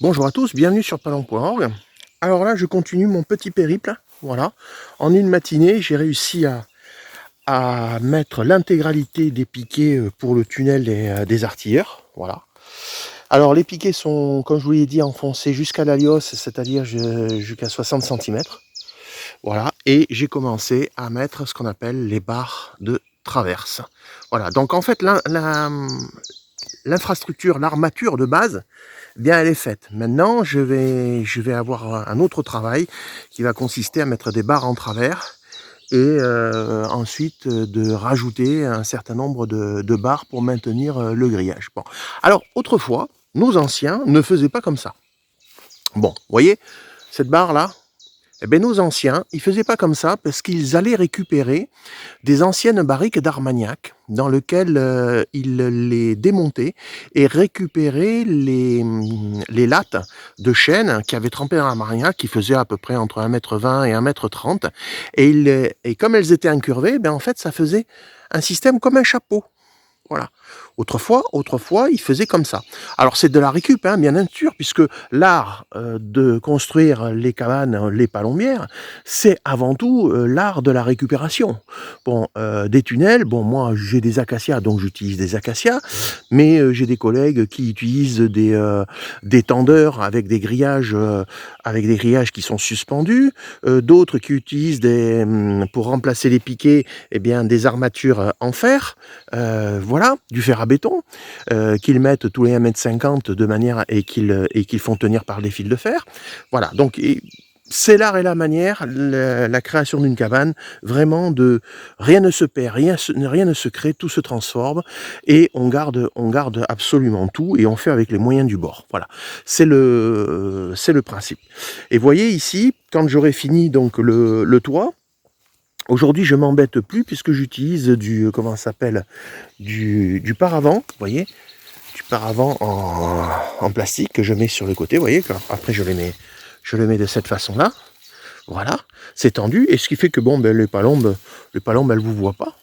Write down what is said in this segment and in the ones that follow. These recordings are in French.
Bonjour à tous, bienvenue sur Palomb.org. Alors là, je continue mon petit périple. Voilà. En une matinée, j'ai réussi à mettre l'intégralité des piquets pour le tunnel des artilleurs. Voilà. Alors les piquets sont, comme je vous l'ai dit, enfoncés jusqu'à l'alios, c'est-à-dire jusqu'à 60 cm. Voilà. Et j'ai commencé à mettre ce qu'on appelle les barres de traverse. Voilà. Donc en fait, l'infrastructure, l'armature de base, bien elle est faite. Maintenant, je vais avoir un autre travail qui va consister à mettre des barres en travers et ensuite de rajouter un certain nombre de barres pour maintenir le grillage. Bon. Alors, autrefois, nos anciens ne faisaient pas comme ça. Bon, vous voyez, cette barre-là, eh bien, nos anciens, ils faisaient pas comme ça parce qu'ils allaient récupérer des anciennes barriques d'Armagnac dans lesquelles ils les démontaient et récupéraient les lattes de chêne qui avaient trempé dans l'Armagnac, qui faisaient à peu près entre 1,20 m et 1,30 m. Et comme elles étaient incurvées, ben en fait, ça faisait un système comme un chapeau. Voilà. Autrefois, ils faisaient comme ça. Alors c'est de la récup, hein, bien sûr, puisque l'art de construire les cabanes, les palombières, c'est avant tout l'art de la récupération. Bon, des tunnels, bon, moi j'ai des acacias, donc j'utilise des acacias, mais j'ai des collègues qui utilisent des tendeurs avec des grillages qui sont suspendus, d'autres qui utilisent pour remplacer les piquets, eh bien, des armatures en fer. Voilà, du fer à béton, qu'ils mettent tous les 1,50 m de manière et qu'ils font tenir par des fils de fer. Voilà, donc c'est l'art et la manière, la création d'une cabane, vraiment de rien ne se perd, rien ne se crée, tout se transforme et on garde absolument tout et on fait avec les moyens du bord. Voilà, c'est le principe. Et voyez ici, quand j'aurai fini donc le toit. Aujourd'hui, je m'embête plus puisque j'utilise du paravent, vous voyez, du paravent en plastique que je mets sur le côté, vous voyez. Après, je le mets de cette façon-là. Voilà, c'est tendu et ce qui fait que bon, ben les palombes, elles vous voient pas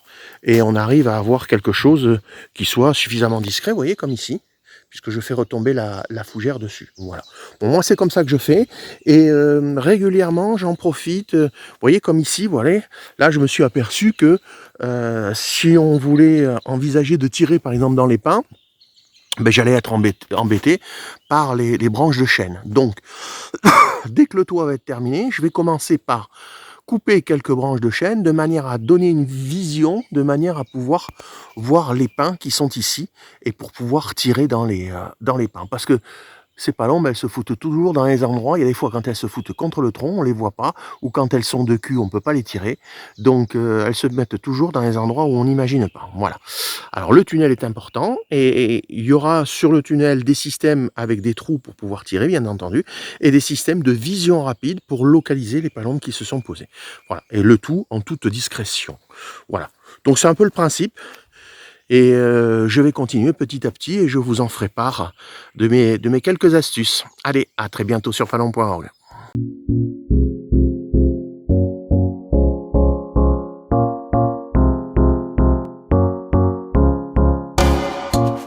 et on arrive à avoir quelque chose qui soit suffisamment discret, vous voyez, comme ici, puisque je fais retomber la fougère dessus. Voilà. Bon, moi, c'est comme ça que je fais. Et régulièrement, j'en profite. Vous voyez, comme ici, voilà. Là, je me suis aperçu que si on voulait envisager de tirer, par exemple, dans les pins, ben, j'allais être embêté par les branches de chêne. Donc, dès que le toit va être terminé, je vais commencer par couper quelques branches de chêne de manière à donner une vision, de manière à pouvoir voir les pins qui sont ici et pour pouvoir tirer dans les pins. Parce que ces palombes, elles se foutent toujours dans les endroits. Il y a des fois quand elles se foutent contre le tronc, on les voit pas, ou quand elles sont de cul, on peut pas les tirer. Donc elles se mettent toujours dans les endroits où on n'imagine pas. Voilà. Alors le tunnel est important et il y aura sur le tunnel des systèmes avec des trous pour pouvoir tirer, bien entendu, et des systèmes de vision rapide pour localiser les palombes qui se sont posées. Voilà. Et le tout en toute discrétion. Voilà. Donc c'est un peu le principe. Et je vais continuer petit à petit et je vous en ferai part de mes quelques astuces. Allez, à très bientôt sur Palomb.org.